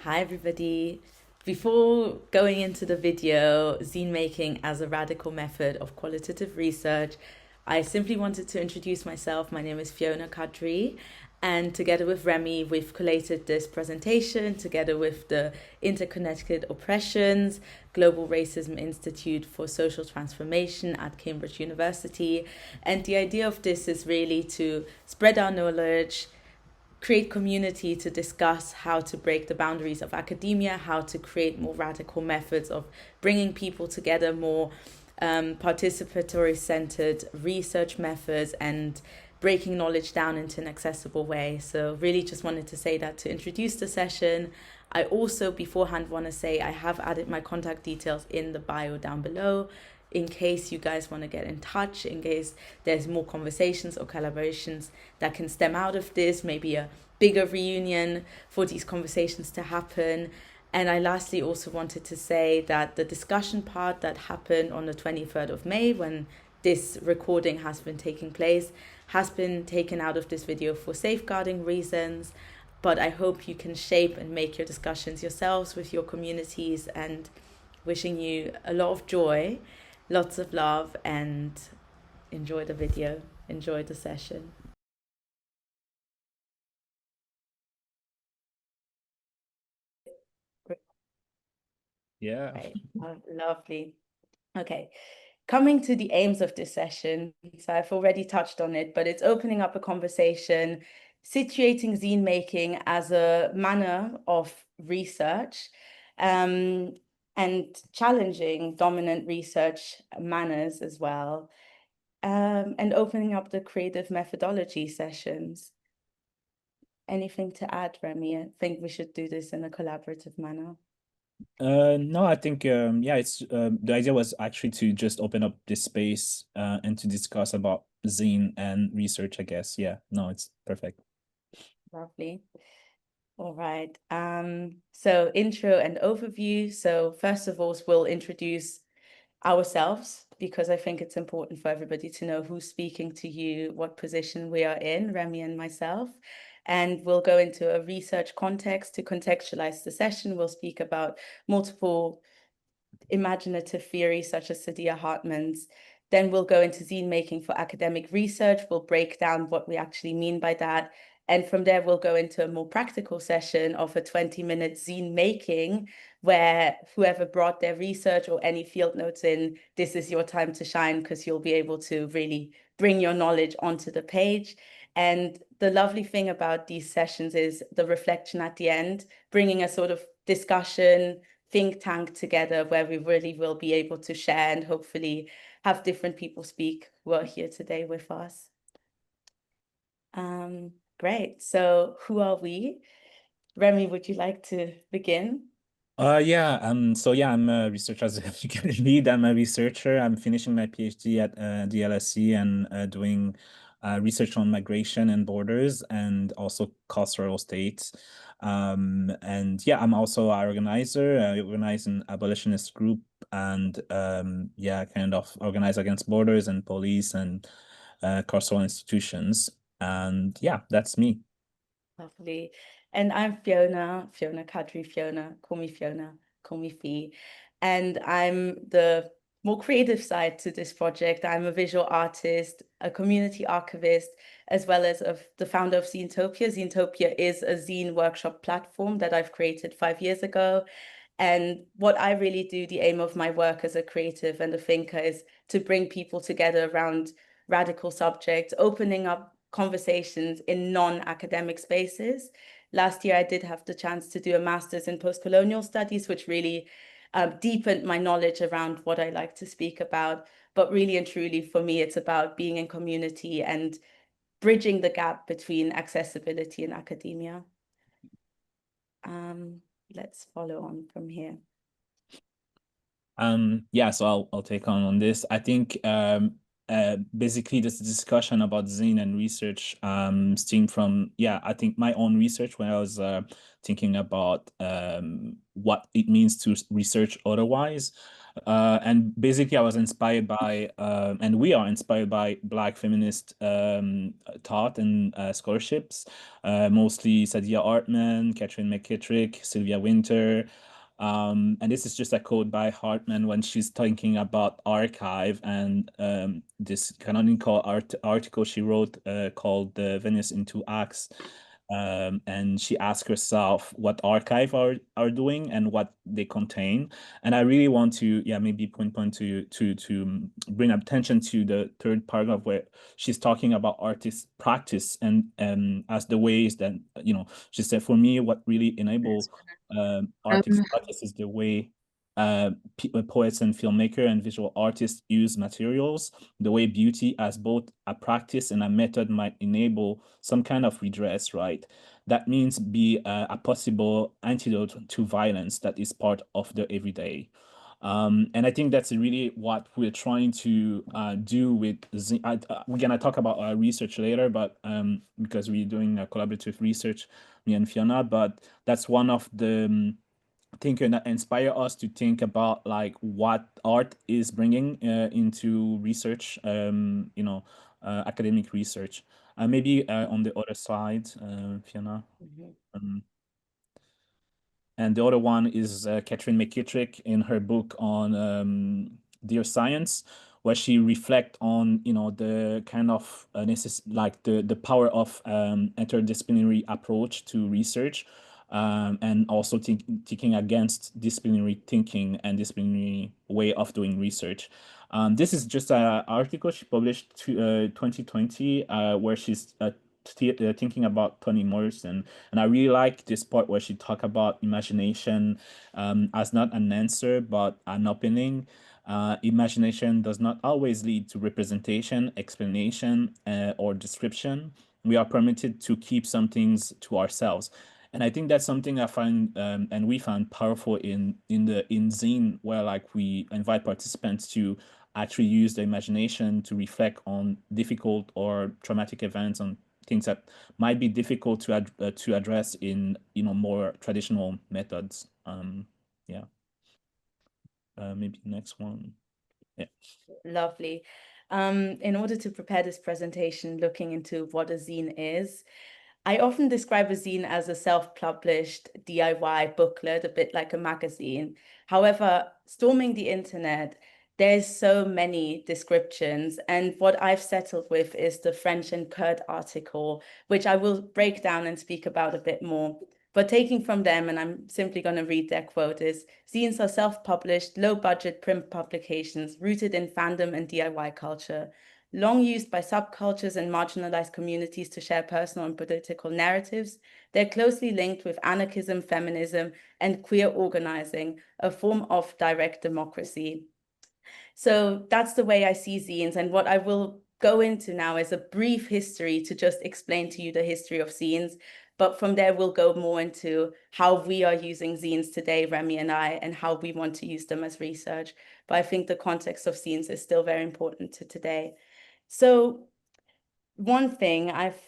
Hi everybody. Before going into the video, Zine-Making as a radical method of qualitative research, I simply wanted to introduce myself. My name is Fiona Quadri, and together with Remy, we've collated this presentation together with the Interconnected Oppressions Global Racism Institute for Social Transformation at Cambridge University. And the idea of this is really to spread our knowledge, create community to discuss how to break the boundaries of academia, how to create more radical methods of bringing people together, more participatory centered research methods, and breaking knowledge down into an accessible way. So, really, just wanted to say that to introduce the session. I also beforehand want to say I have added my contact details in the bio down below in case you guys want to get in touch, in case there's more conversations or collaborations that can stem out of this, maybe a bigger reunion for these conversations to happen. And I lastly also wanted to say that the discussion part that happened on the 23rd of May, when this recording has been taking place, has been taken out of this video for safeguarding reasons. But I hope you can shape and make your discussions yourselves with your communities, and wishing you a lot of joy, lots of love, and enjoy the video, enjoy the session. Yeah. Right. Oh, lovely. Okay. Coming to the aims of this session, so I've already touched on it, but it's opening up a conversation, situating zine making as a manner of research, um, and challenging dominant research manners as well, and opening up the creative methodology sessions. Anything to add, Remy? I think we should do this in a collaborative manner. No, I think yeah, it's the idea was actually to just open up this space and to discuss about zine and research, I guess. Yeah, no, it's perfect. Lovely. All right. So intro and overview. So first of all, we'll introduce ourselves because I think it's important for everybody to know who's speaking to you, what position we are in, Remy and myself. And we'll go into a research context to contextualize the session. We'll speak about multiple imaginative theories such as Saidiya Hartman's. Then we'll go into zine making for academic research. We'll break down what we actually mean by that. And from there, we'll go into a more practical session of a 20-minute zine making, where whoever brought their research or any field notes in, this is your time to shine because you'll be able to really bring your knowledge onto the page. And the lovely thing about these sessions is the reflection at the end, bringing a sort of discussion, think tank together where we really will be able to share and hopefully have different people speak who are here today with us. Great. So who are we? Remy, would you like to begin? Yeah, so yeah, I'm a researcher as you can read. I'm a researcher. I'm finishing my PhD at the LSE and doing research on migration and borders and also cultural states. And yeah, I'm also an organizer. I organize an abolitionist group and yeah, kind of organize against borders and police and cultural institutions. And yeah, that's me. Lovely. And I'm Fiona Quadri, Fiona, call me Fee. And I'm the more creative side to this project. I'm a visual artist, a community archivist, as well as the founder of Zinetopia. Zinetopia is a zine workshop platform that I've created 5 years ago. And what I really do, the aim of my work as a creative and a thinker, is to bring people together around radical subjects, opening up conversations in non-academic spaces. Last year, I did have the chance to do a master's in post-colonial studies, which really deepened my knowledge around what I like to speak about. But really and truly, for me, it's about being in community and bridging the gap between accessibility and academia. Let's follow on from here. Yeah, so I'll take on this. I think basically this discussion about zine and research stemmed from, I think my own research when I was thinking about what it means to research otherwise. And basically I was inspired by, and we are inspired by Black feminist thought and scholarships, mostly Sadia Hartman, Catherine McKittrick, Sylvia Winter. And this is just a quote by Hartman when she's thinking about archive and this canonical article she wrote called The Venice in Two Acts. And she asked herself what archive are doing and what they contain. And I really want to, maybe point to bring attention to the third paragraph where she's talking about artist practice and as the ways that, she said, for me, what really enable artist practice is the way poets and filmmaker and visual artists use materials, the way beauty as both a practice and a method might enable some kind of redress, right? That means be a possible antidote to violence that is part of the everyday. And I think that's really what we're trying to do with we're gonna talk about our research later, but because we're doing a collaborative research, me and Fiona, but that's one of the thinker that inspire us to think about like what art is bringing into research, academic research. Maybe on the other side, Fiona. Um, and the other one is Catherine McKittrick in her book on Dear Science, where she reflect on the kind of like the power of interdisciplinary approach to research, and also thinking against disciplinary thinking and disciplinary way of doing research. This is just an article she published 2020 where she's thinking about Toni Morrison. And I really like this part where she talk about imagination as not an answer, but an opening. Imagination does not always lead to representation, explanation, or description. We are permitted to keep some things to ourselves. And I think that's something I find and we found powerful in Zine, where like we invite participants to actually use the imagination to reflect on difficult or traumatic events, on things that might be difficult to address in more traditional methods. Yeah. Maybe next one. Yeah. Lovely. In order to prepare this presentation, looking into what a zine is, I often describe a zine as a self-published DIY booklet, a bit like a magazine. However, storming the internet, there's so many descriptions, and what I've settled with is the French and Kurd article, which I will break down and speak about a bit more. But taking from them, and I'm simply going to read their quote, is zines are self-published, low-budget print publications rooted in fandom and DIY culture, long used by subcultures and marginalized communities to share personal and political narratives. They're closely linked with anarchism, feminism, and queer organizing, a form of direct democracy. So that's the way I see zines. And what I will go into now is a brief history to just explain to you the history of zines. But from there, we'll go more into how we are using zines today, Remy and I, and how we want to use them as research. But I think the context of zines is still very important to today. So one thing I've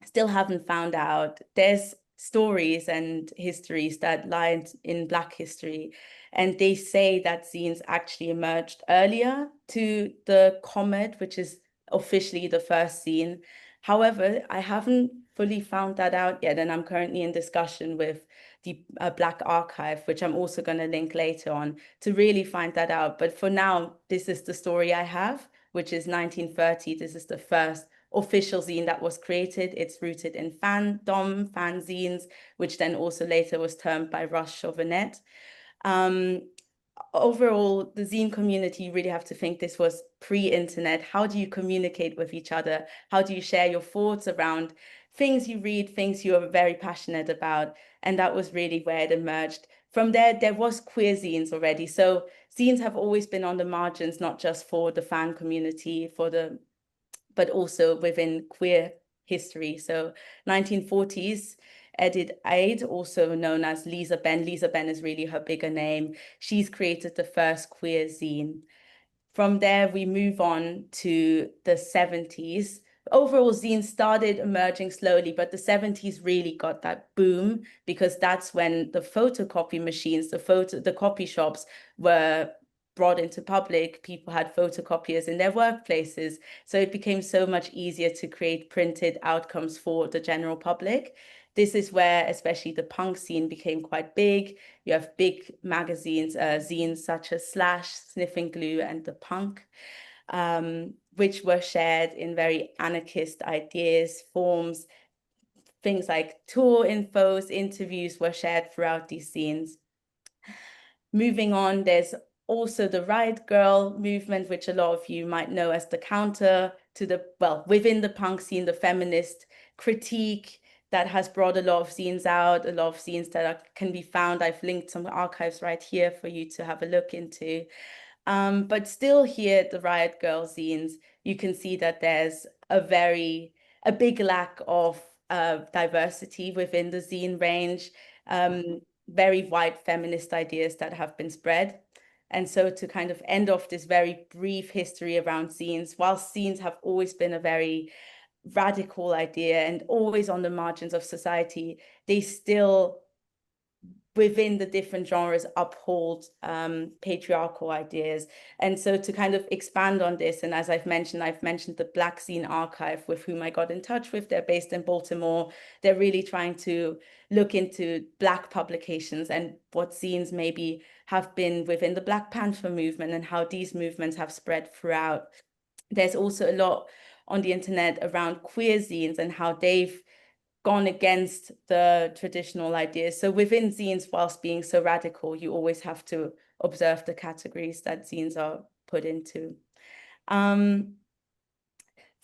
still haven't found out, there's stories and histories that lie in Black history, and they say that zines actually emerged earlier to the Comet, which is officially the first zine. However, I haven't fully found that out yet, and I'm currently in discussion with the Black Archive, which I'm also going to link later on, to really find that out. But for now, this is the story I have, which is 1930. This is the first official zine that was created. It's rooted in fandom, fanzines, which then also later was termed by Russ Chauvenet. Overall, the zine community, you really have to think this was pre-internet. How do you communicate with each other? How do you share your thoughts around things you read, things you are very passionate about? And that was really where it emerged. From there, there was queer zines already. So zines have always been on the margins, not just for the fan community, but also within queer history. So 1940s, Edith Aid, also known as Lisa Ben. Lisa Ben is really her bigger name. She's created the first queer zine. From there, we move on to the 70s. Overall, zines started emerging slowly, but the 70s really got that boom because that's when the photocopy machines, the copy shops were brought into public. People had photocopiers in their workplaces. So it became so much easier to create printed outcomes for the general public. This is where especially the punk scene became quite big. You have big magazines, zines such as Slash, Sniffing Glue, and The Punk, which were shared in very anarchist ideas, forms. Things like tour infos, interviews were shared throughout these scenes. Moving on, there's also the Riot Girl movement, which a lot of you might know as the counter to the, well, within the punk scene, the feminist critique that has brought a lot of zines out, a lot of zines that can be found. I've linked some archives right here for you to have a look into. But still here at the Riot Girl zines, you can see that there's a big lack of diversity within the zine range. Very white feminist ideas that have been spread. And so to kind of end off this very brief history around zines, whilst zines have always been a very radical idea and always on the margins of society, they still, within the different genres, uphold patriarchal ideas. And so to kind of expand on this, and as I've mentioned the Black Zine Archive, with whom I got in touch with. They're based in Baltimore. They're really trying to look into Black publications and what zines maybe have been within the Black Panther movement and how these movements have spread throughout. There's also a lot on the internet around queer zines and how they've gone against the traditional ideas. So within zines, whilst being so radical, you always have to observe the categories that zines are put into. From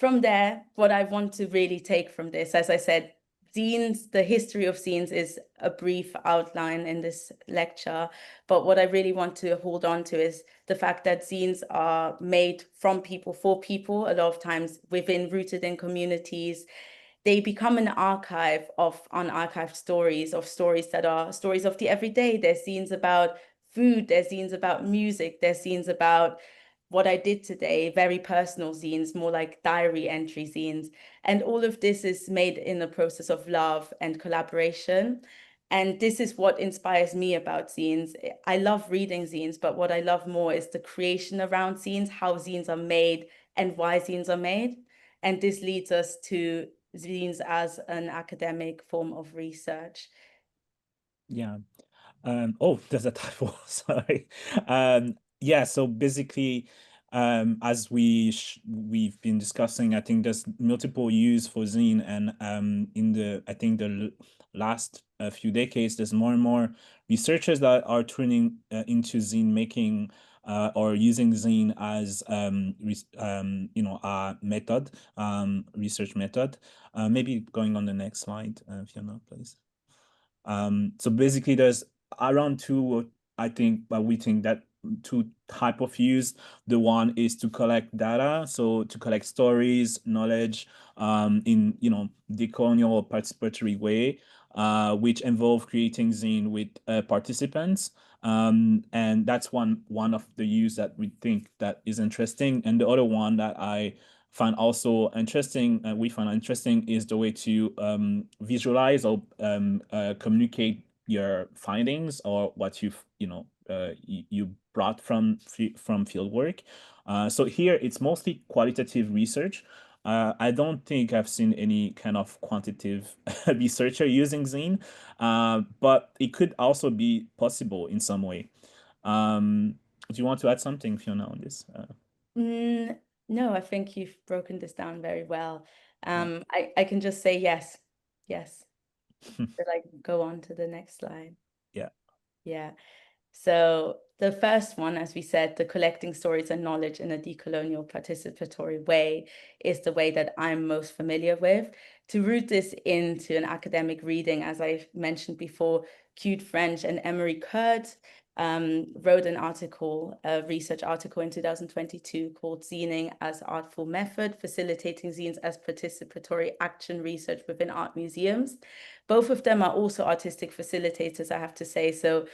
there, what I want to really take from this, as I said, zines, the history of zines is a brief outline in this lecture, but what I really want to hold on to is the fact that zines are made from people for people, a lot of times rooted in communities. They become an archive of unarchived stories, of stories that are stories of the everyday. There's zines about food, there's zines about music, there's zines about what I did today, very personal zines, more like diary entry zines. And all of this is made in a process of love and collaboration. And this is what inspires me about zines. I love reading zines, but what I love more is the creation around zines, how zines are made and why zines are made. And this leads us to zines as an academic form of research. Yeah. Oh, there's a typo. Sorry. Yeah, so basically, as we've been discussing, I think there's multiple use for zine, and in the I think the last few decades, there's more and more researchers that are turning into zine making or using zine as a method, research method. Maybe going on the next slide, Fiona, please. So basically there's around two, I think, but we think that two type of use. The one is to collect data, so to collect stories, knowledge, in, decolonial or participatory way, which involve creating zine with participants. And that's one of the use that we think that is interesting. And the other one that I find also interesting, we find interesting, is the way to visualize or communicate your findings or what you brought from field work. So here it's mostly qualitative research. I don't think I've seen any kind of quantitative researcher using zine, but it could also be possible in some way. Do you want to add something, Fiona, on this? No, I think you've broken this down very well. Yeah. I can just say yes, yes. But I can go on to the next slide. Yeah. Yeah. So the first one, as we said, the collecting stories and knowledge in a decolonial participatory way is the way that I'm most familiar with. To root this into an academic reading, as I mentioned before, Cute French and Emery Kurt wrote an article, a research article in 2022 called Zining as Artful Method, Facilitating Zines as Participatory Action Research within Art Museums. Both of them are also artistic facilitators, I have to say. So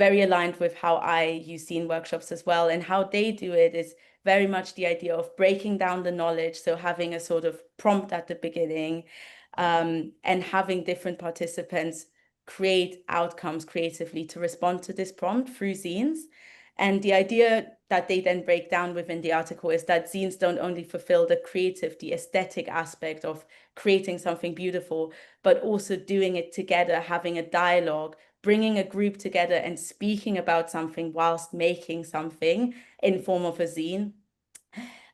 very aligned with how I use zine workshops as well. And how they do it is very much the idea of breaking down the knowledge. So having a sort of prompt at the beginning, and having different participants create outcomes creatively to respond to this prompt through zines. And the idea that they then break down within the article is that zines don't only fulfill the creative, the aesthetic aspect of creating something beautiful, but also doing it together, having a dialogue, bringing a group together and speaking about something whilst making something in form of a zine.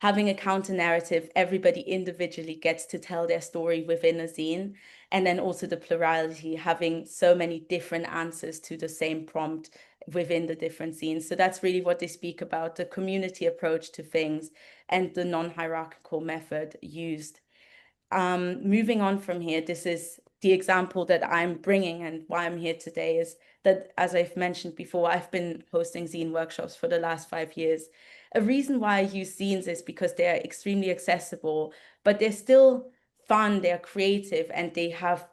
Having a counter narrative, everybody individually gets to tell their story within a zine. And then also the plurality, having so many different answers to the same prompt within the different zines. So that's really what they speak about, the community approach to things and the non-hierarchical method used. Moving on from here, this is the example that I'm bringing, and why I'm here today is that, as I've mentioned before, I've been hosting zine workshops for the last 5 years. A reason why I use zines is because they're extremely accessible, but they're still fun, they're creative, and they have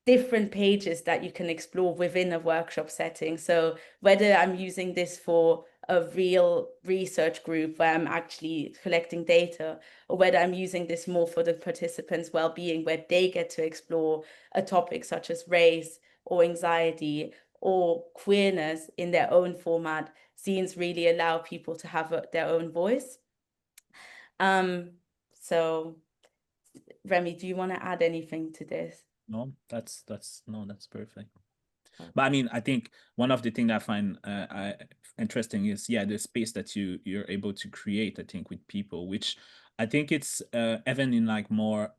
different pages that you can explore within a workshop setting. So whether I'm using this for a real research group where I'm actually collecting data, or whether I'm using this more for the participants' well-being, where they get to explore a topic such as race or anxiety or queerness in their own format, zines really allow people to have their own voice. So Remy, do you want to add anything to this? No, that's perfect. But I mean, I think one of the things I find interesting is, yeah, the space that you're able to create, I think, with people, which I think it's even in like more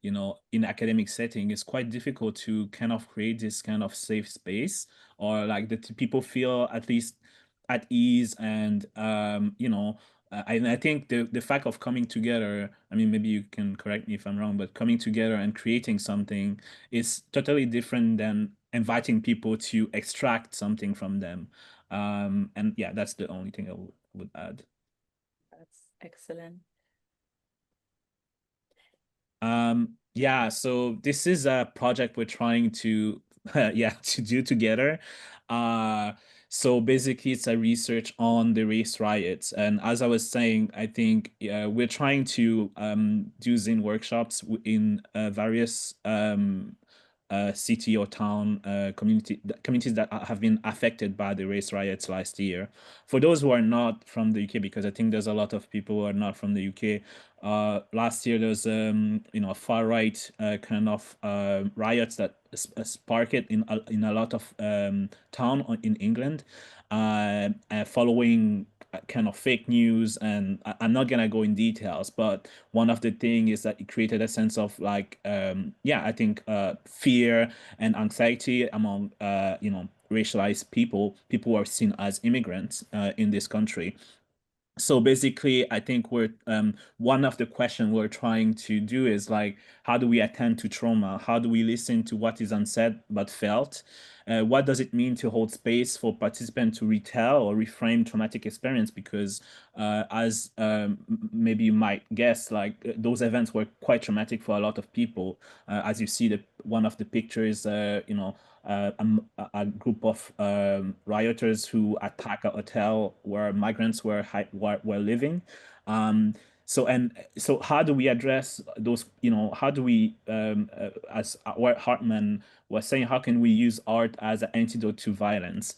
in academic setting, it's quite difficult to kind of create this kind of safe space, or like that people feel at least at ease. And I think the fact of coming together, I mean, maybe you can correct me if I'm wrong, but coming together and creating something is totally different than inviting people to extract something from them. And yeah, that's the only thing I would add. That's excellent. Yeah, so this is a project we're trying to yeah, to do together. Uh, so basically it's a research on the race riots. And as I was saying, I think we're trying to do Zine workshops in various city or town communities that have been affected by the race riots last year. For those who are not from the UK, because I think there's a lot of people who are not from the UK, last year there was a far right kind of riots that sparked in a lot of town in England, following kind of fake news. And I'm not gonna go in details, but one of the thing is that it created a sense of like yeah, I think fear and anxiety among racialized people who are seen as immigrants in this country. So basically, I think we're one of the questions we're trying to do is like, how do we attend to trauma? How do we listen to what is unsaid but felt? What does it mean to hold space for participants to retell or reframe traumatic experience? Because as maybe you might guess, like those events were quite traumatic for a lot of people. As you see, the one of the pictures, a group of rioters who attack a hotel where migrants were living. So how do we address those? How do we, as Walt Hartman was saying, how can we use art as an antidote to violence?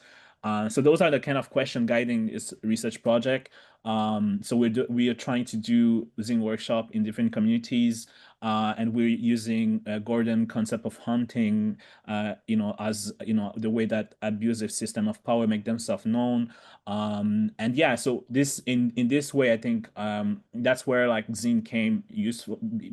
So those are the kind of question guiding this research project. So we are trying to do Zine workshop in different communities, and we're using Gordon concept of hunting, as the way that abusive system of power make themselves known. And yeah, so this in this way, I think that's where like Zine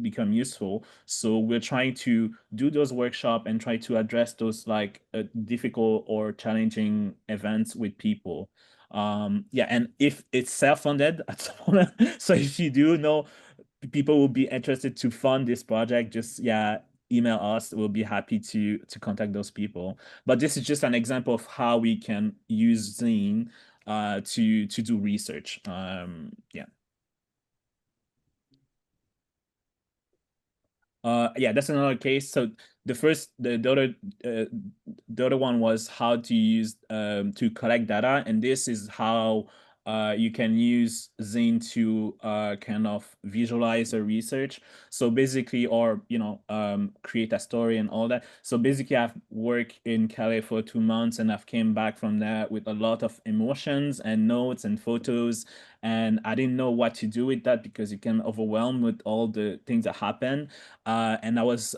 become useful. So we're trying to do those workshop and try to address those like difficult or challenging events with people. Yeah, and if it's self-funded at some point, so if you do know people will be interested to fund this project, just yeah, email us. We'll be happy to contact those people. But this is just an example of how we can use Zine to do research. Yeah. Yeah, that's another case. So the other the other one was how to use to collect data, and this is how you can use Zine to kind of visualize a research. So basically, or create a story and all that. So basically, I've worked in Calais for 2 months, and I've came back from there with a lot of emotions and notes and photos, and I didn't know what to do with that because you can overwhelm with all the things that happen. And I was,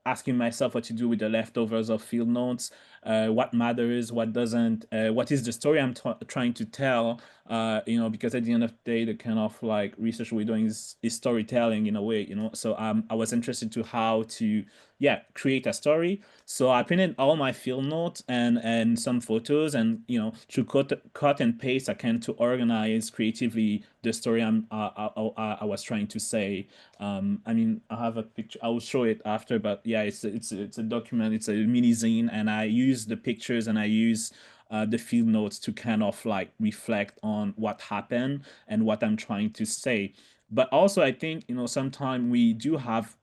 asking myself what to do with the leftovers of field notes, what matters, what doesn't, what is the story I'm trying to tell, because at the end of the day, the kind of like research we're doing is storytelling in a way, So I was interested to how to, yeah, create a story. So I printed all my field notes and some photos, and through cut and paste, I can to organize creatively the story I was trying to say. I mean, I have a picture. I will show it after, but yeah, it's a document. It's a mini zine, and I use the pictures and I use the field notes to kind of like reflect on what happened and what I'm trying to say. But also, I think sometimes we do have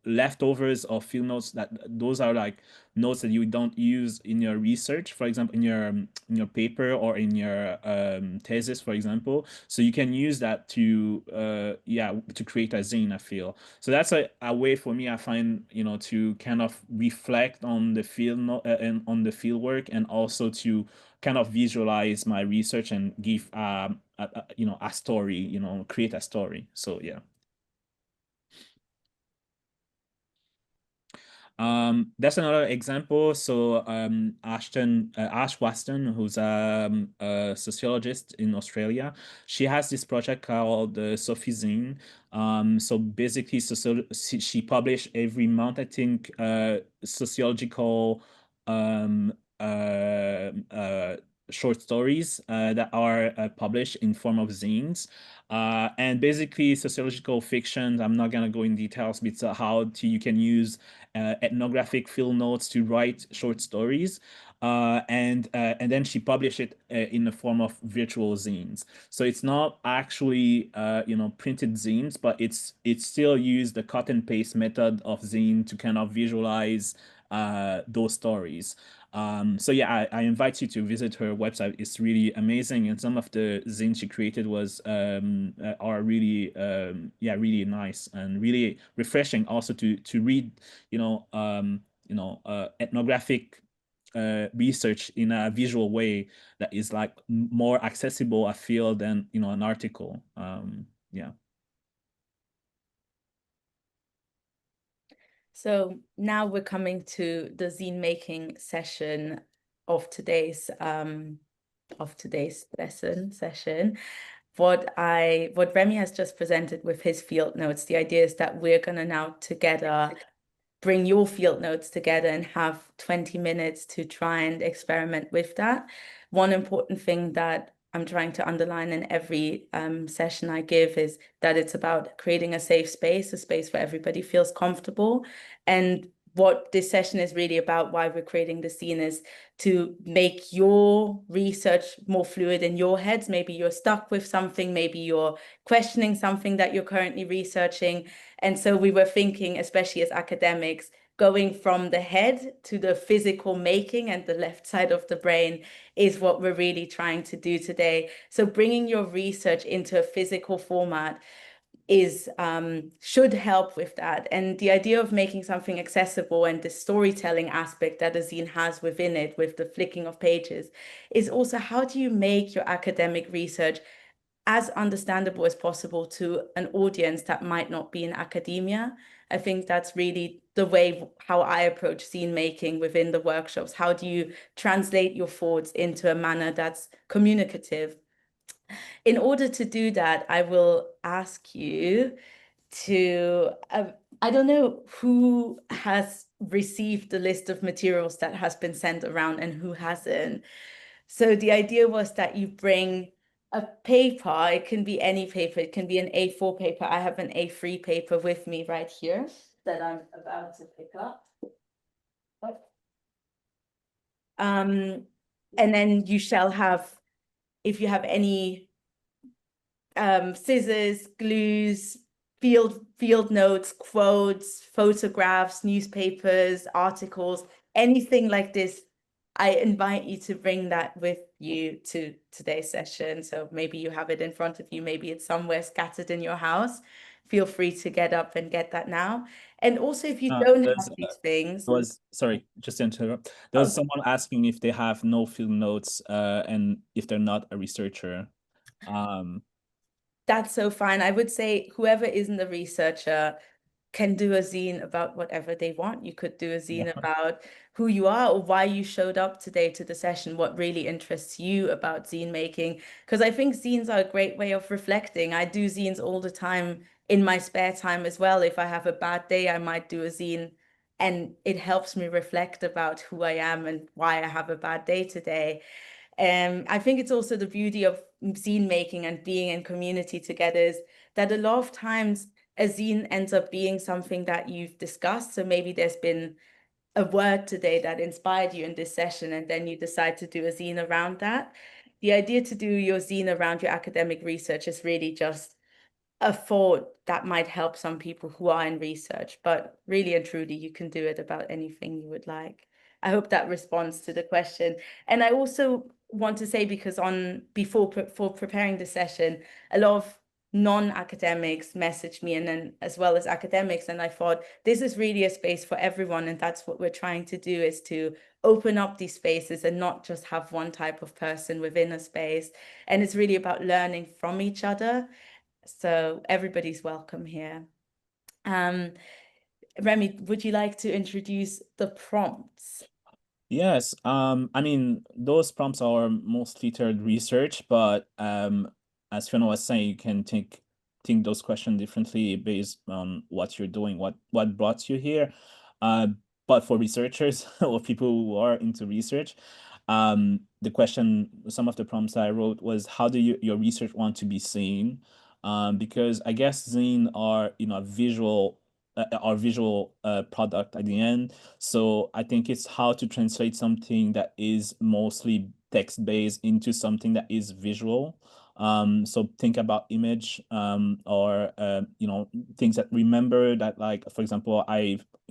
leftovers of field notes that those are like notes that you don't use in your research, for example, in your paper or in your thesis, for example. So you can use that to to create a zine, I feel. So that's a way for me, I find, to kind of reflect on the and on the field work, and also to kind of visualize my research and give a story, create a story. So yeah. That's another example. So Ash Waston, who's a sociologist in Australia, she has this project called Sophie Zine. So basically, she published every month, I think, sociological um, uh, uh, short stories that are published in form of zines. And basically, sociological fiction, I'm not going to go in details, but it's you can use ethnographic field notes to write short stories. And then she published it in the form of virtual zines. So it's not actually printed zines, but it still used the cut and paste method of zine to kind of visualize those stories. So yeah, I invite you to visit her website. It's really amazing, and some of the zines she created are really really nice and really refreshing. Also to read, ethnographic research in a visual way that is like more accessible, I feel, than an article. Yeah. So now we're coming to the zine making session of today's lesson session. What Rémy has just presented with his field notes, the idea is that we're gonna now together bring your field notes together and have 20 minutes to try and experiment with that. One important thing that I'm trying to underline in every session I give is that it's about creating a safe space, a space where everybody feels comfortable. And what this session is really about, why we're creating the zine, is to make your research more fluid in your heads. Maybe you're stuck with something, maybe you're questioning something that you're currently researching. And so we were thinking, especially as academics, going from the head to the physical making and the left side of the brain is what we're really trying to do today. So bringing your research into a physical format should help with that. And the idea of making something accessible and the storytelling aspect that a zine has within it, with the flicking of pages, is also how do you make your academic research as understandable as possible to an audience that might not be in academia. I think that's really the way how I approach zine making within the workshops. How do you translate your thoughts into a manner that's communicative? In order to do that, I will ask you to, I don't know who has received the list of materials that has been sent around and who hasn't. So the idea was that you bring a paper. It can be any paper. It can be an A4 paper. I have an A3 paper with me right here that I'm about to pick up. And then you shall have, if you have any scissors, glues, field notes, quotes, photographs, newspapers, articles, anything like this, I invite you to bring that with you to today's session. So maybe you have it in front of you, maybe it's somewhere scattered in your house. Feel free to get up and get that now. And also, if you don't have these things, sorry, just to interrupt. There was oh, someone asking if they have no field notes, and if they're not a researcher. that's so fine. I would say whoever isn't a researcher can do a zine about whatever they want. You could do a zine Yeah. about who you are or why you showed up today to the session, what really interests you about zine making. Because I think zines are a great way of reflecting. I do zines all the time in my spare time as well. If I have a bad day, I might do a zine and it helps me reflect about who I am and why I have a bad day today. I think it's also the beauty of zine making and being in community together is that a lot of times a zine ends up being something that you've discussed. So maybe there's been a word today that inspired you in this session, and then you decide to do a zine around that. The idea to do your zine around your academic research is really just a thought that might help some people who are in research, but really and truly, you can do it about anything you would like. I hope that responds to the question. And I also want to say, because for preparing the session, a lot of non-academics messaged me, and then as well as academics, and I thought this is really a space for everyone, and that's what we're trying to do, is to open up these spaces and not just have one type of person within a space. And it's really about learning from each other. So everybody's welcome here. Um, Remy, would you like to introduce the prompts? Yes, I mean, those prompts are mostly tailored research, but as Fiona was saying, you can think those questions differently based on what you're doing, what brought you here. Uh, but for researchers or people who are into research, the question, some of the prompts I wrote was, how do your research want to be seen? Because I guess zine are, a visual, our visual product at the end. So I think it's how to translate something that is mostly text-based into something that is visual. So think about image, or things that remember that, like, for example,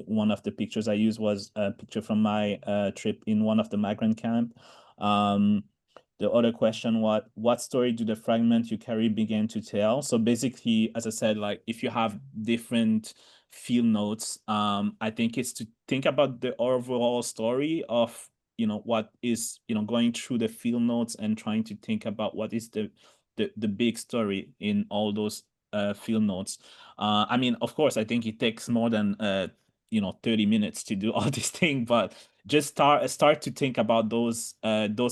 one of the pictures I used was a picture from my trip in one of the migrant camp. The other question, what story do the fragment you carry begin to tell? So basically, as I said, like, if you have different field notes, I think it's to think about the overall story of, what is, going through the field notes and trying to think about what is the big story in all those field notes. I mean, of course, I think it takes more than 30 minutes to do all this thing, but just start to think about those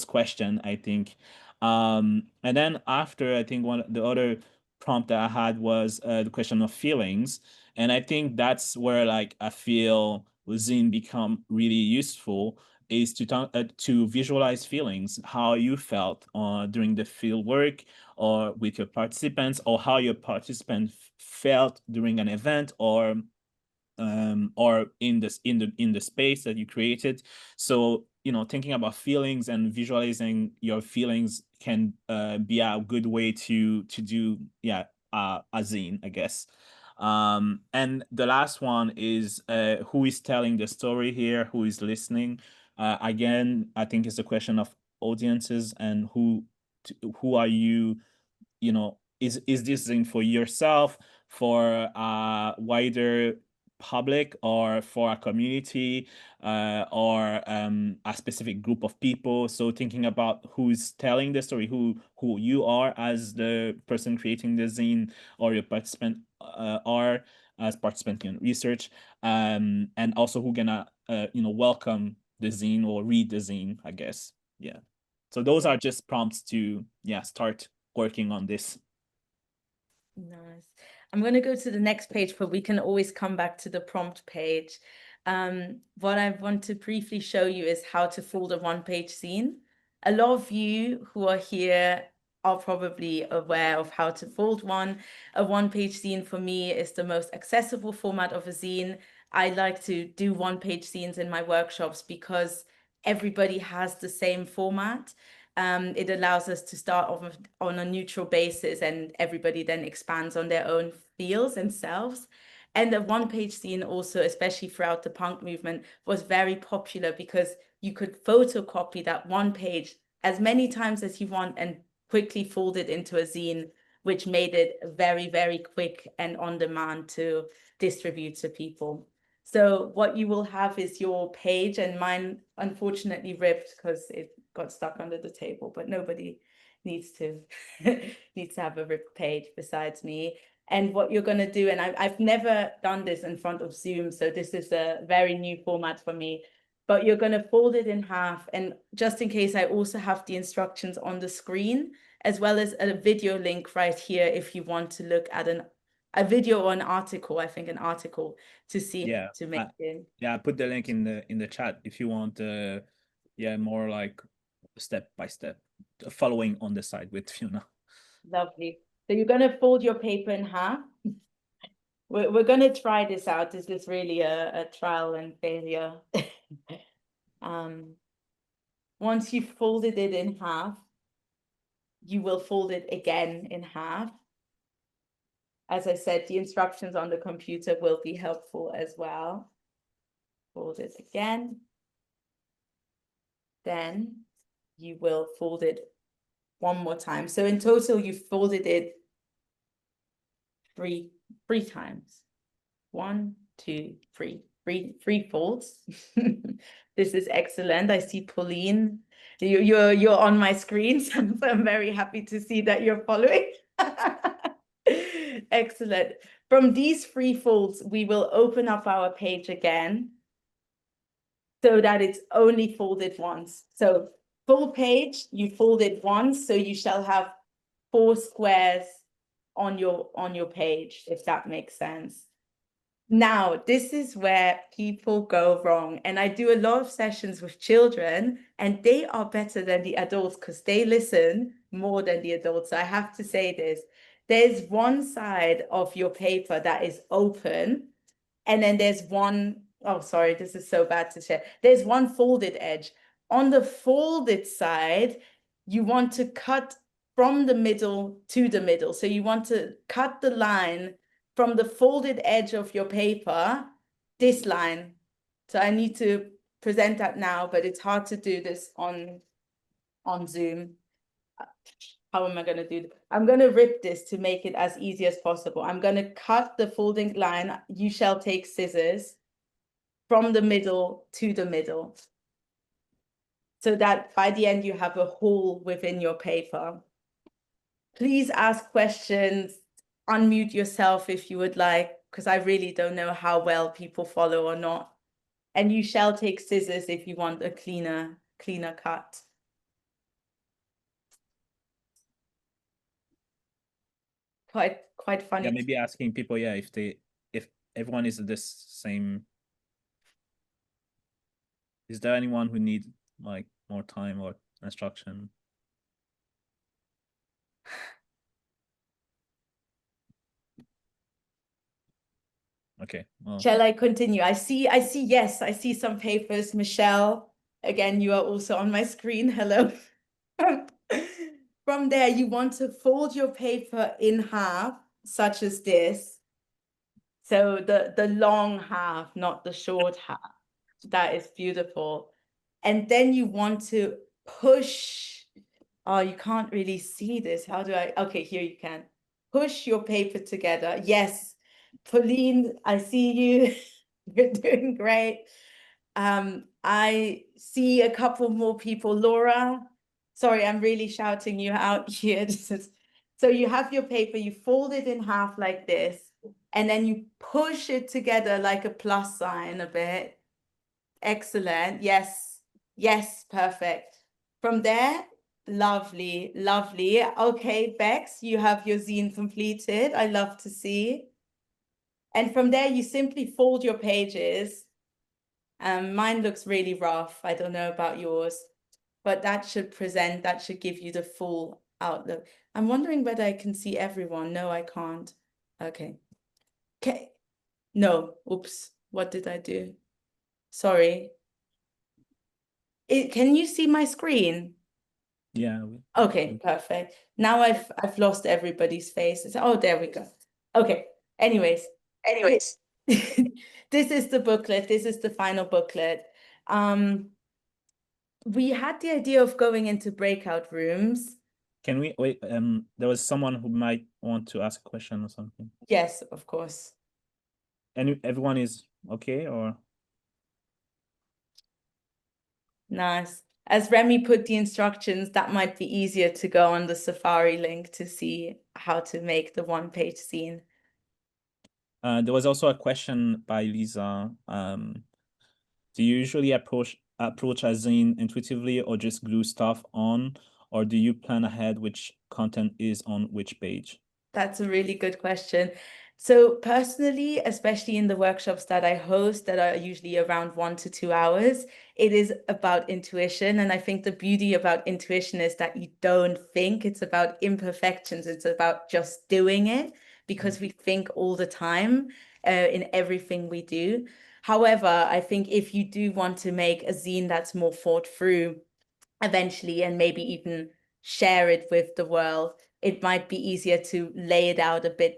questions, I think. And then after, I think the other prompt that I had was the question of feelings. And I think that's where, like, I feel Zine become really useful, is to visualize feelings, how you felt during the field work or with your participants, or how your participants felt during an event, or in the space that you created. So, thinking about feelings and visualizing your feelings can be a good way to do, yeah, a zine, I guess. And the last one is, who is telling the story here, who is listening. Again, I think it's a question of audiences, and who are you, is this thing for yourself, for a wider public, or for a community, or a specific group of people? So thinking about who's telling the story, who you are as the person creating the zine, or your participant are as participant in research, and also who gonna welcome the zine or read the zine, I guess. Yeah. So those are just prompts to, yeah, start working on this. Nice. I'm going to go to the next page, but we can always come back to the prompt page. What I want to briefly show you is how to fold a one-page zine. A lot of you who are here are probably aware of how to fold one. A one-page zine for me is the most accessible format of a zine. I like to do one-page zines in my workshops because everybody has the same format. It allows us to start off on a neutral basis, and everybody then expands on their own feels and selves. And the one-page zine also, especially throughout the punk movement, was very popular because you could photocopy that one page as many times as you want and quickly fold it into a zine, which made it very, very quick and on demand to distribute to people. So what you will have is your page, and mine unfortunately ripped because it got stuck under the table, but nobody needs to needs to have a ripped page besides me. And what you're going to do, and I've never done this in front of Zoom, so this is a very new format for me, but you're going to fold it in half. And just in case, I also have the instructions on the screen, as well as a video link right here if you want to look at a video or an article, I think an article, to see how to make it. Yeah, I put the link in the chat if you want more like step by step following on the side with Fiona. Lovely. So you're going to fold your paper in half. We're going to try this out. This is really a trial and failure. Once you've folded it in half, you will fold it again in half. As I said, the instructions on the computer will be helpful as well. Fold it again. Then you will fold it one more time. So in total, you folded it three times. 1, 2, 3. Three folds. This is excellent. I see Pauline. You're on my screen, so I'm very happy to see that you're following. Excellent. From these 3 folds, we will open up our page again so that it's only folded once. So full page, you fold it once, so you shall have 4 squares on your page, if that makes sense. Now, this is where people go wrong. And I do a lot of sessions with children, and they are better than the adults because they listen more than the adults. So I have to say this. There's one side of your paper that is open, and then there's one, oh, sorry, this is so bad to share. There's one folded edge. On the folded side, you want to cut from the middle to the middle. So you want to cut the line from the folded edge of your paper, this line. So I need to present that now, but it's hard to do this on Zoom. How am I going to do that? I'm going to rip this to make it as easy as possible. I'm going to cut the folding line. You shall take scissors from the middle to the middle, so that by the end you have a hole within your paper. Please ask questions. Unmute yourself if you would like, because I really don't know how well people follow or not. And you shall take scissors if you want a cleaner cut. Quite funny. Yeah, maybe asking people, if everyone is the same. Is there anyone who needs like more time or instruction? Okay. Well. Shall I continue? I see, yes, I see some papers. Michelle, again, you are also on my screen. Hello. From there, you want to fold your paper in half, such as this. So the long half, not the short half. That is beautiful. And then you want to push. Oh, you can't really see this. How do I? Okay, here you can. Push your paper together. Yes. Pauline, I see you. You're doing great. I see a couple more people. Laura, sorry, I'm really shouting you out here. So you have your paper, you fold it in half like this, and then you push it together like a plus sign a bit. Excellent. Yes. Yes, perfect. From there, lovely, lovely. Okay, Bex, you have your zine completed. I love to see. And from there, you simply fold your pages. Mine looks really rough. I don't know about yours, but that should give you the full outlook. I'm wondering whether I can see everyone. No, I can't. Okay. No, oops. What did I do? Sorry. Can you see my screen? Yeah. Okay, perfect. Now I've lost everybody's faces. Oh, there we go. Okay, Anyways, Anyways, this is the booklet. This is the final booklet. We had the idea of going into breakout rooms. Can we wait? There was someone who might want to ask a question or something. Yes, of course. And everyone is okay, or? Nice. As Remy put the instructions, that might be easier to go on the Safari link to see how to make the one-page zine. There was also a question by Lisa. Do you usually approach a zine intuitively or just glue stuff on, or do you plan ahead which content is on which page? That's a really good question. So personally, especially in the workshops that I host that are usually around 1 to 2 hours, it is about intuition. And I think the beauty about intuition is that you don't think, it's about imperfections. It's about just doing it because we think all the time in everything we do. However, I think if you do want to make a zine that's more thought through eventually and maybe even share it with the world, it might be easier to lay it out a bit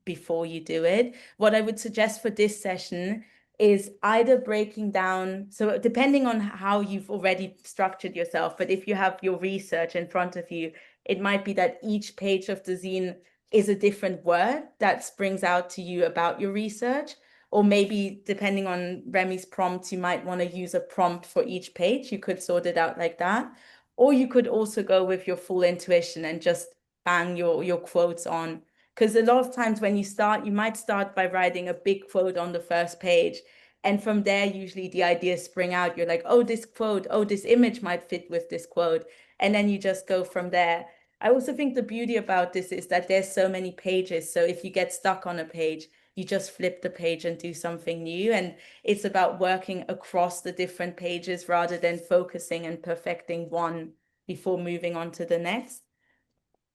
before you do it. What I would suggest for this session is either breaking down, so depending on how you've already structured yourself, but if you have your research in front of you, it might be that each page of the zine is a different word that springs out to you about your research. Or maybe depending on Remy's prompts, you might want to use a prompt for each page. You could sort it out like that. Or you could also go with your full intuition and just bang your quotes on. Because a lot of times when you start, you might start by writing a big quote on the first page. And from there, usually the ideas spring out. You're like, oh, this quote, oh, this image might fit with this quote. And then you just go from there. I also think the beauty about this is that there's so many pages. So if you get stuck on a page, you just flip the page and do something new. And it's about working across the different pages rather than focusing and perfecting one before moving on to the next.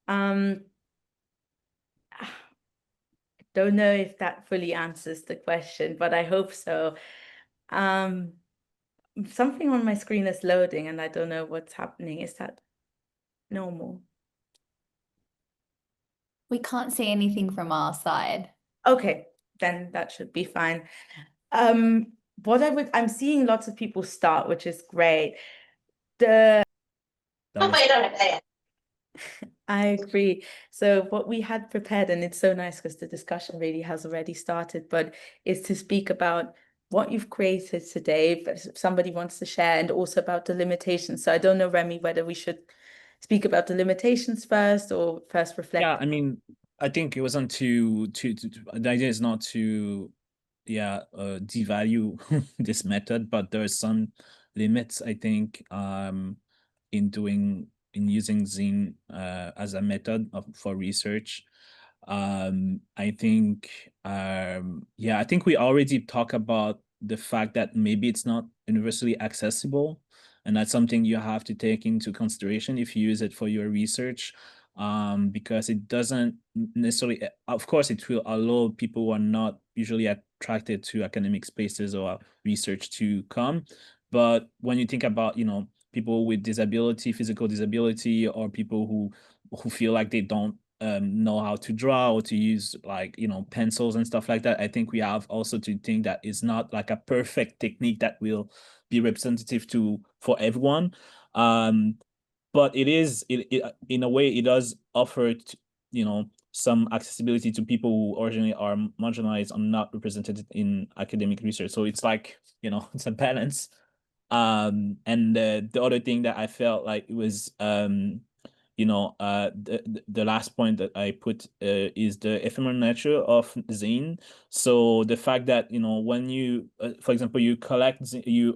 I don't know if that fully answers the question, but I hope so. Something on my screen is loading and I don't know what's happening. Is that normal? we can't see anything from our side. Okay, then that should be fine. I'm seeing lots of people start, which is great. I agree. So what we had prepared, and it's so nice because the discussion really has already started, but is to speak about what you've created today, if somebody wants to share, and also about the limitations. So I don't know, Remy, whether we should speak about the limitations first or first reflect. Yeah, I mean, I think it wasn't the idea is not to devalue this method, but there are some limits, I think, in using Zine as a method for research. I think I think we already talk about the fact that maybe it's not universally accessible, and that's something you have to take into consideration if you use it for your research, because it doesn't necessarily, of course, it will allow people who are not usually attracted to academic spaces or research to come. But when you think about, people with disability, physical disability, or people who feel like they don't know how to draw or to use, like, pencils and stuff like that, I think we have also to think that it's not like a perfect technique that will be representative for everyone. But it is, in a way, it does offer some accessibility to people who originally are marginalized or not represented in academic research. So it's like, it's a balance. And the other thing that I felt like it was the last point that I put is the ephemeral nature of zine. So the fact that, when you for example, you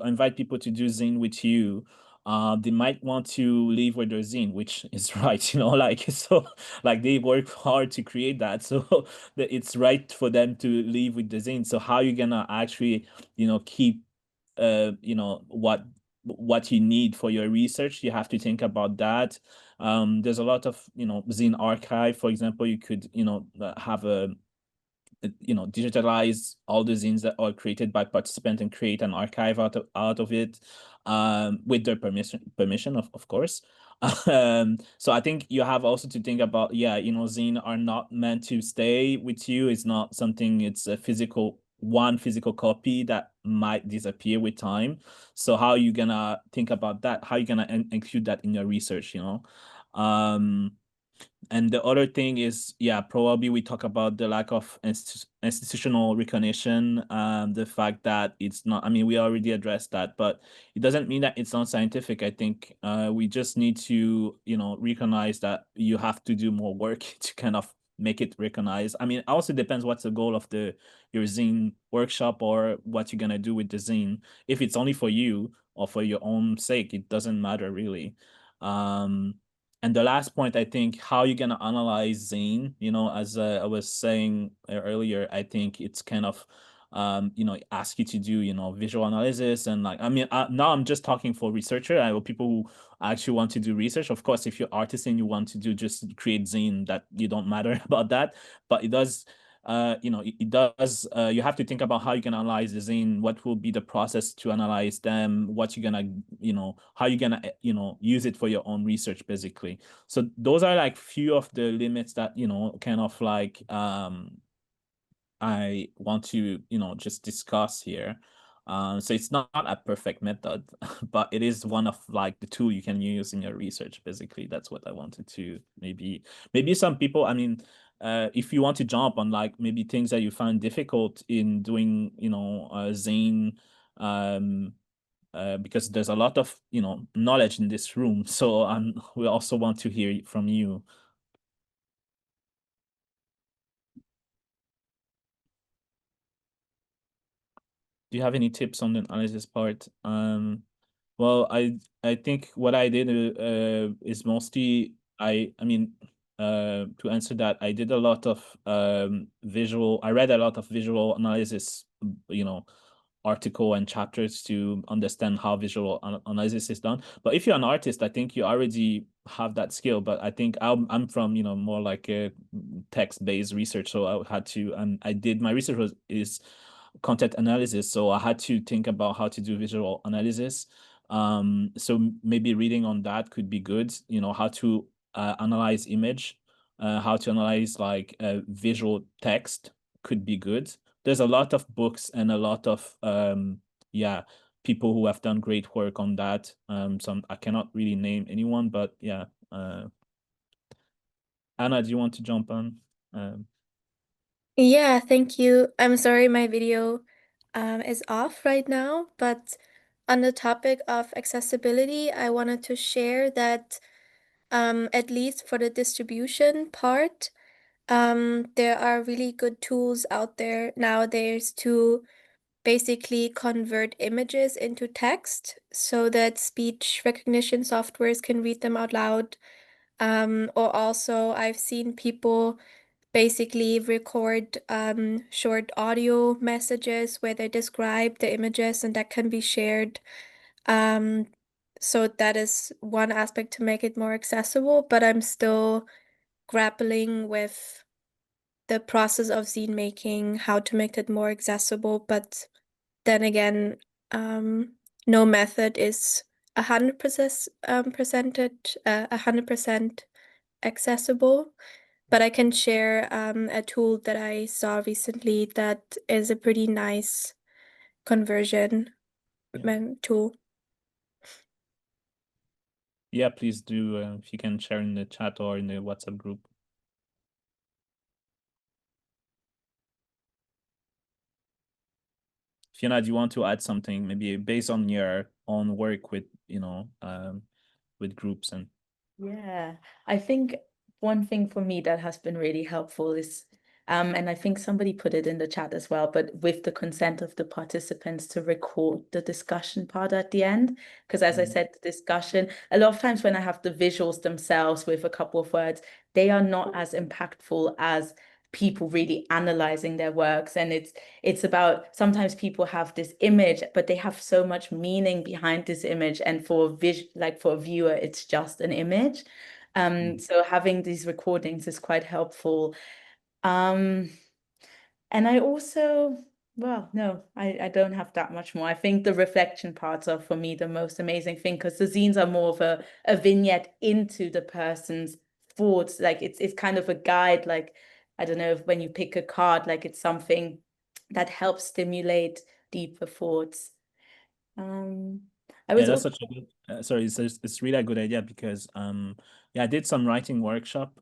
invite people to do zine with you, they might want to leave with their zine, which is right, like, so, like, they work hard to create that, so it's right for them to leave with the zine. So how you gonna actually keep what you need for your research? You have to think about that. There's a lot of zine archive, for example. You could have digitalize all the zines that are created by participants and create an archive out of it, with their permission, of course. So I think you have also to think about, zine are not meant to stay with you. It's not something, it's a one physical copy that might disappear with time. So how are you gonna think about that? How are you gonna include that in your research, and the other thing is, probably we talk about the lack of institutional recognition, the fact that it's not, I mean, we already addressed that, but it doesn't mean that it's not scientific. I think we just need to, recognize that you have to do more work to kind of make it recognized. I mean, it also depends what's the goal of your zine workshop or what you're gonna do with the zine. If it's only for you or for your own sake, it doesn't matter really. And the last point, I think, how you're gonna analyze zine, as I was saying earlier, I think it's kind of, ask you to do, visual analysis and like, I mean, now I'm just talking for researcher. I know people who actually want to do research. Of course, if you're artist and you want to do just create zine, that you don't matter about that, but it does. It does, you have to think about how you can analyze the zine, what will be the process to analyze them, what you're gonna, how you're gonna, use it for your own research, basically. So those are like few of the limits that, kind of like, I want to, just discuss here. So it's not a perfect method, but it is one of like the tool you can use in your research. Basically, that's what I wanted to maybe some people, I mean, if you want to jump on like maybe things that you find difficult in doing, zine, because there's a lot of, knowledge in this room. So we also want to hear from you. Do you have any tips on the analysis part? Well, I think what I did is mostly I mean, to answer that, I did a lot of I read a lot of visual analysis, article and chapters to understand how visual analysis is done. But if you're an artist, I think you already have that skill. But I think I'm from, more like a text-based research, so I had to, and I did my research is content analysis, so I had to think about how to do visual analysis. So maybe reading on that could be good, how to analyze image, how to analyze like visual text could be good. There's a lot of books and a lot of people who have done great work on that. Some I cannot really name anyone, but Anna, do you want to jump on? Yeah, thank you. I'm sorry my video is off right now, but on the topic of accessibility, I wanted to share that at least for the distribution part, there are really good tools out there nowadays to basically convert images into text so that speech recognition softwares can read them out loud. Or also I've seen people basically record short audio messages where they describe the images and that can be shared. So that is one aspect to make it more accessible, but I'm still grappling with the process of zine making, how to make it more accessible. But then again, no method is 100% 100% accessible. But I can share a tool that I saw recently that is a pretty nice conversion tool. Yeah, please do, if you can share in the chat or in the WhatsApp group. Fiona, do you want to add something, maybe based on your own work with, with groups and? Yeah, I think one thing for me that has been really helpful is, and I think somebody put it in the chat as well, but with the consent of the participants to record the discussion part at the end. Because as I said, the discussion, a lot of times when I have the visuals themselves with a couple of words, they are not as impactful as people really analyzing their works. And it's about, sometimes people have this image, but they have so much meaning behind this image, and for a viewer, it's just an image. So having these recordings is quite helpful. And I also, well, no, I don't have that much more. I think the reflection parts are for me the most amazing thing, because the zines are more of a vignette into the person's thoughts. Like it's kind of a guide, like I don't know, if when you pick a card, like it's something that helps stimulate deeper thoughts. I Yeah, was that's also such a good, sorry, it's really a good idea because yeah, I did some writing workshop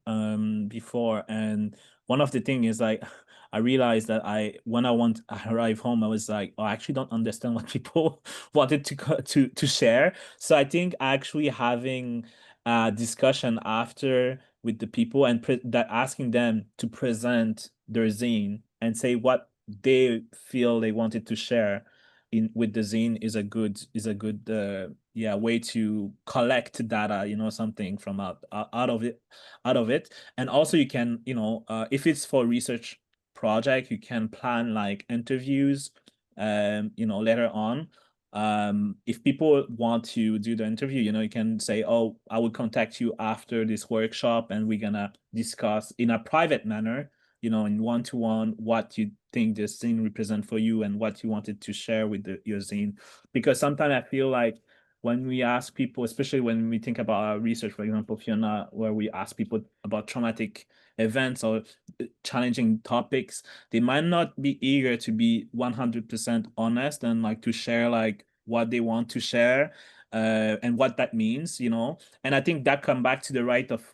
before, and one of the thing is like I realized that when I arrive home, I was like, oh, I actually don't understand what people wanted to share. So I think actually having a discussion after with the people and that asking them to present their zine and say what they feel they wanted to share in with the zine is a good yeah, way to collect data, something from out of it. And also you can, if it's for research project, you can plan like interviews later on. If people want to do the interview, you can say, oh, I will contact you after this workshop and we're gonna discuss in a private manner, in one-to-one, what you think the zine represent for you and what you wanted to share with your zine. Because sometimes I feel like when we ask people, especially when we think about our research, for example, Fiona, where we ask people about traumatic events or challenging topics, they might not be eager to be 100% honest and like to share like what they want to share and what that means, and I think that come back to the right of